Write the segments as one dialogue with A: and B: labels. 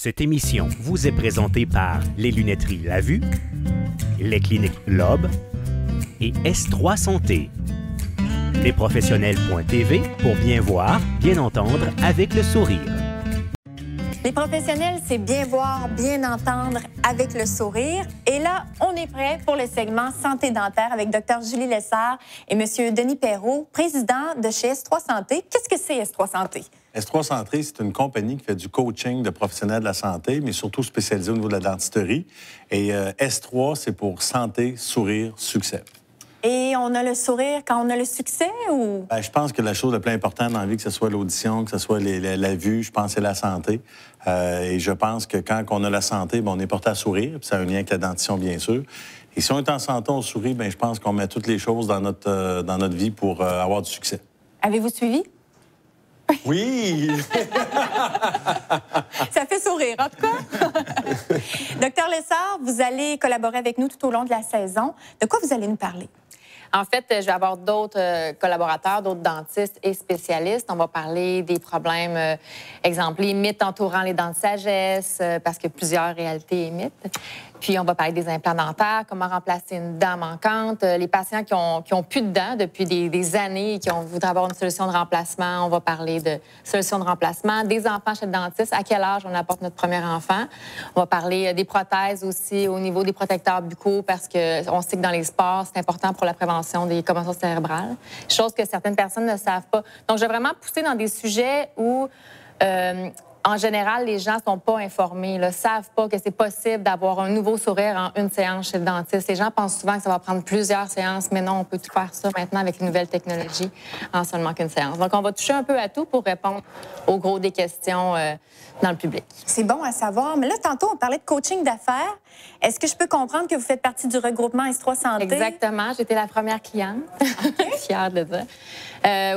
A: Cette émission vous est présentée par les lunetteries La Vue, les cliniques Lobe et S3 Santé. Lesprofessionnels.tv pour bien voir, bien entendre avec le sourire.
B: Les professionnels, c'est bien voir, bien entendre avec le sourire. Et là, on est prêt pour le segment Santé dentaire avec Dr Julie Lessard et M. Denis Perrault, président de chez S3 Santé. Qu'est-ce que c'est S3 Santé?
C: S3 Santé, c'est une compagnie qui fait du coaching de professionnels de la santé, mais surtout spécialisée au niveau de la dentisterie. Et S3, c'est pour santé, sourire, succès. Et
B: on a le sourire quand on a le succès ou?
C: Bien, je pense que la chose la plus importante dans la vie, que ce soit l'audition, que ce soit la vue, je pense que c'est la santé. Et je pense que quand on a la santé, bien, on est porté à sourire, puis ça a un lien avec la dentition, bien sûr. Et si on est en santé, on sourit, bien, je pense qu'on met toutes les choses dans notre vie pour avoir du succès.
B: Avez-vous suivi?
C: Oui!
B: Ça fait sourire, en tout cas. Docteur Lessard, vous allez collaborer avec nous tout au long de la saison. De quoi vous allez nous parler?
D: En fait, je vais avoir d'autres collaborateurs, d'autres dentistes et spécialistes. On va parler des problèmes, exemple, les mythes entourant les dents de sagesse, parce que plusieurs réalités et mythes. Puis, on va parler des implants dentaires, comment remplacer une dent manquante. Les patients qui ont plus de dents depuis des années et qui voudraient avoir une solution de remplacement, on va parler de solution de remplacement. Des enfants chez le dentiste, à quel âge on apporte notre premier enfant. On va parler des prothèses aussi au niveau des protecteurs buccaux parce qu'on sait que dans les sports, c'est important pour la prévention des commotions cérébrales, chose que certaines personnes ne savent pas. Donc, je vais vraiment pousser dans des sujets où... en général, les gens ne sont pas informés, ne savent pas que c'est possible d'avoir un nouveau sourire en une séance chez le dentiste. Les gens pensent souvent que ça va prendre plusieurs séances, mais non, on peut tout faire ça maintenant avec les nouvelles technologies en seulement qu'une séance. Donc, on va toucher un peu à tout pour répondre au gros des questions dans le public.
B: C'est bon à savoir. Mais là, tantôt, on parlait de coaching d'affaires. Est-ce que je peux comprendre que vous faites partie du regroupement S3 Santé?
D: Exactement. J'étais la première cliente. Fière de le dire.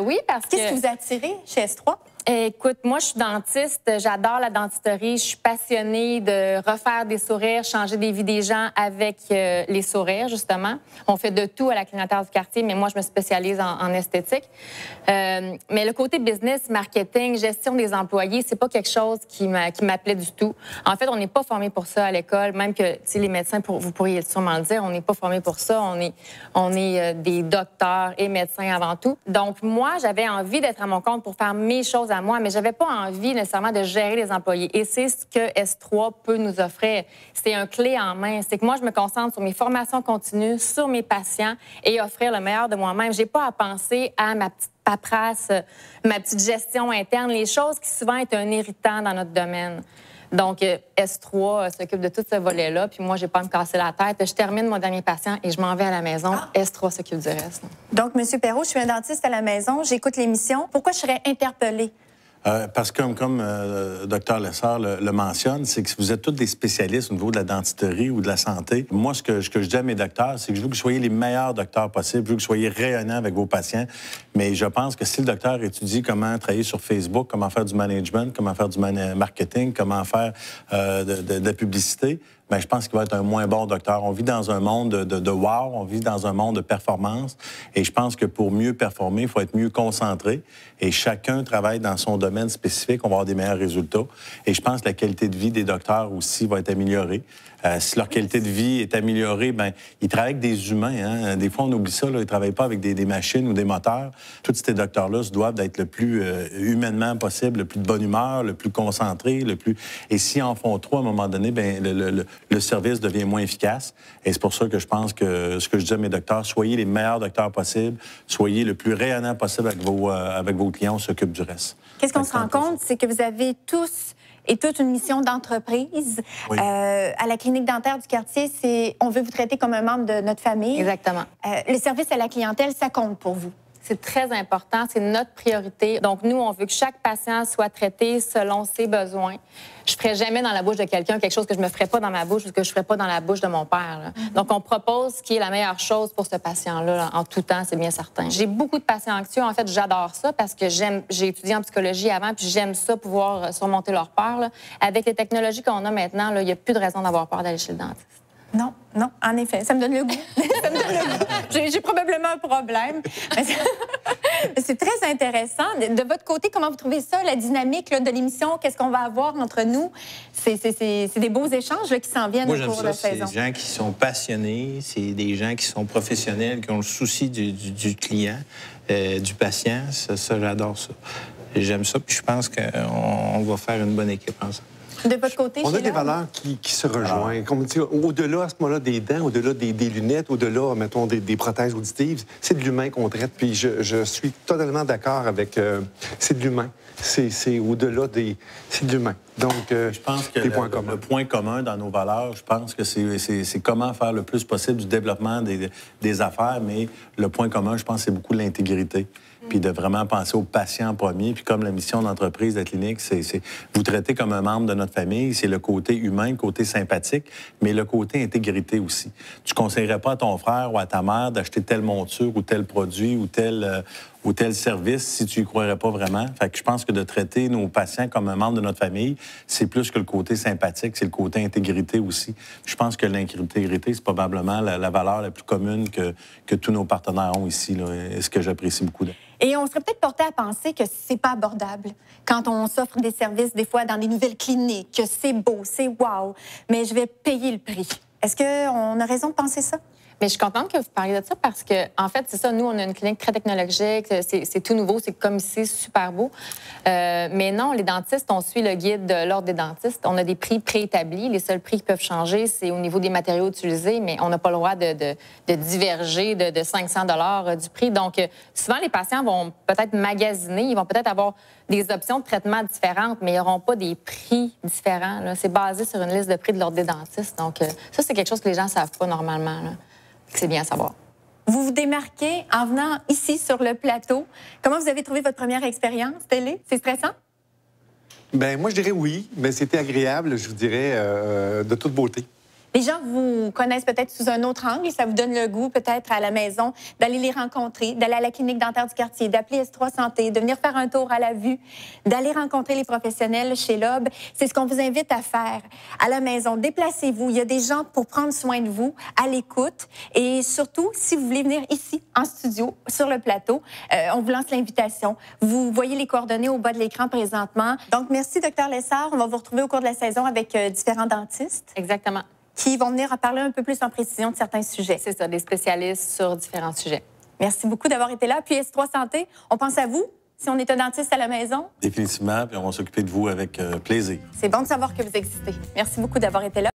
D: Oui, parce que...
B: Qu'est-ce qui vous a attiré chez S3?
D: Écoute, moi, je suis dentiste, j'adore la dentisterie, je suis passionnée de refaire des sourires, changer des vies des gens avec les sourires, justement. On fait de tout à la clinique dentaire du quartier, mais moi, je me spécialise en esthétique. Mais le côté business, marketing, gestion des employés, c'est pas quelque chose qui m'appelait du tout. En fait, on n'est pas formé pour ça à l'école, même que, tu sais, les médecins, vous pourriez sûrement le dire, on n'est pas formé pour ça. On est des docteurs et médecins avant tout. Donc, moi, j'avais envie d'être à mon compte pour faire mes choses à moi, mais j'avais pas envie nécessairement de gérer les employés. Et c'est ce que S3 peut nous offrir. C'est un clé en main. C'est que moi, je me concentre sur mes formations continues, sur mes patients et offrir le meilleur de moi-même. J'ai pas à penser à ma petite paperasse, ma petite gestion interne, les choses qui souvent est un irritant dans notre domaine. Donc, S3 s'occupe de tout ce volet-là, puis moi, j'ai pas à me casser la tête. Je termine mon dernier patient et je m'en vais à la maison. S3 s'occupe du reste.
B: Donc, M. Perrault, je suis un dentiste à la maison, j'écoute l'émission. Pourquoi je serais interpellée?
C: Parce que, comme Dr Lessard le mentionne, c'est que vous êtes tous des spécialistes au niveau de la dentisterie ou de la santé. Moi, ce que je dis à mes docteurs, c'est que je veux que vous soyez les meilleurs docteurs possibles, je veux que vous soyez rayonnants avec vos patients. Mais je pense que si le docteur étudie comment travailler sur Facebook, comment faire du management, comment faire du marketing, comment faire de la publicité, bien, je pense qu'il va être un moins bon docteur. On vit dans un monde de wow, on vit dans un monde de performance. Et je pense que pour mieux performer, il faut être mieux concentré. Et chacun travaille dans son domaine spécifique, on va avoir des meilleurs résultats. Et je pense que la qualité de vie des docteurs aussi va être améliorée. Si leur qualité de vie est améliorée, bien, ils travaillent avec des humains. Hein? Des fois, on oublie ça, là, ils ne travaillent pas avec des machines ou des moteurs. Tous ces docteurs-là se doivent d'être le plus humainement possible, le plus de bonne humeur, le plus concentré, le plus... Et s'ils en font trop, à un moment donné, bien, le service devient moins efficace. Et c'est pour ça que je pense que ce que je dis à mes docteurs, soyez les meilleurs docteurs possibles, soyez le plus rayonnant possible avec vos clients, on s'occupe du reste.
B: Qu'est-ce qu'on se rend compte, c'est que vous avez tous et toute une mission d'entreprise.
D: Oui.
B: À la clinique dentaire du quartier, on veut vous traiter comme un membre de notre famille.
D: Exactement.
B: Le service à la clientèle, ça compte pour vous.
D: C'est très important, c'est notre priorité. Donc, nous, on veut que chaque patient soit traité selon ses besoins. Je ne ferai jamais dans la bouche de quelqu'un quelque chose que je ne me ferais pas dans ma bouche ou que je ne ferais pas dans la bouche de mon père. Là. Donc, on propose ce qui est la meilleure chose pour ce patient-là, là, en tout temps, c'est bien certain. J'ai beaucoup de patients anxieux. En fait, j'adore ça parce que j'ai étudié en psychologie avant, puis j'aime ça, pouvoir surmonter leur peur. Là. Avec les technologies qu'on a maintenant, il n'y a plus de raison d'avoir peur d'aller chez le dentiste.
B: Non, non, en effet, ça me donne le goût. Ça me donne le goût. J'ai probablement un problème. C'est très intéressant. De votre côté, comment vous trouvez ça, la dynamique là, de l'émission? Qu'est-ce qu'on va avoir entre nous? C'est des beaux échanges là, qui s'en viennent au cours de la saison.
E: C'est des gens qui sont passionnés, c'est des gens qui sont professionnels, qui ont le souci du client, du patient. Ça j'adore ça. J'aime ça, puis je pense qu'on va faire une bonne équipe ensemble.
B: De votre côté,
F: on a des valeurs qui se rejoignent. Comme dit, au-delà, à ce moment-là, des dents, au-delà des lunettes, au-delà, mettons, des prothèses auditives, c'est de l'humain qu'on traite. Puis je suis totalement d'accord avec... c'est de l'humain. C'est au-delà des... C'est de l'humain. Donc,
C: je pense que le point commun dans nos valeurs, je pense que c'est comment faire le plus possible du développement des affaires, mais le point commun, je pense, c'est beaucoup l'intégrité. Puis de vraiment penser aux patients en premier. Puis comme la mission d'entreprise de la clinique, c'est vous traiter comme un membre de notre famille. C'est le côté humain, le côté sympathique, mais le côté intégrité aussi. Tu ne conseillerais pas à ton frère ou à ta mère d'acheter telle monture ou tel produit ou tel service si tu y croirais pas vraiment. Fait que je pense que de traiter nos patients comme un membre de notre famille, c'est plus que le côté sympathique, c'est le côté intégrité aussi. Je pense que l'intégrité, c'est probablement la valeur la plus commune que tous nos partenaires ont ici, là, et ce que j'apprécie beaucoup.
B: Et on serait peut-être porté à penser que c'est pas abordable quand on s'offre des services, des fois, dans des nouvelles cliniques, que c'est beau, c'est wow, mais je vais payer le prix. Est-ce qu'on a raison de penser ça?
D: Mais je suis contente que vous parliez de ça parce que, en fait, c'est ça, nous, on a une clinique très technologique, c'est tout nouveau, c'est comme ici, super beau. Mais non, les dentistes, on suit le guide de l'Ordre des dentistes. On a des prix préétablis. Les seuls prix qui peuvent changer, c'est au niveau des matériaux utilisés, mais on n'a pas le droit de diverger de 500 $ du prix. Donc, souvent, les patients vont peut-être magasiner, ils vont peut-être avoir des options de traitement différentes, mais ils n'auront pas des prix différents. C'est basé sur une liste de prix de l'Ordre des dentistes. Donc, ça, c'est quelque chose que les gens ne savent pas normalement, là. C'est bien à savoir.
B: Vous vous démarquez en venant ici sur le plateau. Comment vous avez trouvé votre première expérience télé? C'est stressant?
F: Bien, moi, je dirais oui, mais c'était agréable, je vous dirais, de toute beauté.
B: Les gens vous connaissent peut-être sous un autre angle et ça vous donne le goût, peut-être, à la maison, d'aller les rencontrer, d'aller à la clinique dentaire du quartier, d'appeler S3 Santé, de venir faire un tour à la vue, d'aller rencontrer les professionnels chez Lob. C'est ce qu'on vous invite à faire à la maison. Déplacez-vous. Il y a des gens pour prendre soin de vous, à l'écoute. Et surtout, si vous voulez venir ici, en studio, sur le plateau, on vous lance l'invitation. Vous voyez les coordonnées au bas de l'écran présentement. Donc, merci, Dr Lessard. On va vous retrouver au cours de la saison avec différents dentistes.
D: Exactement.
B: Qui vont venir en parler un peu plus en précision de certains sujets.
D: C'est ça, des spécialistes sur différents sujets.
B: Merci beaucoup d'avoir été là. Puis S3 Santé, on pense à vous si on est un dentiste à la maison.
C: Définitivement, puis on va s'occuper de vous avec plaisir.
B: C'est bon de savoir que vous existez. Merci beaucoup d'avoir été là.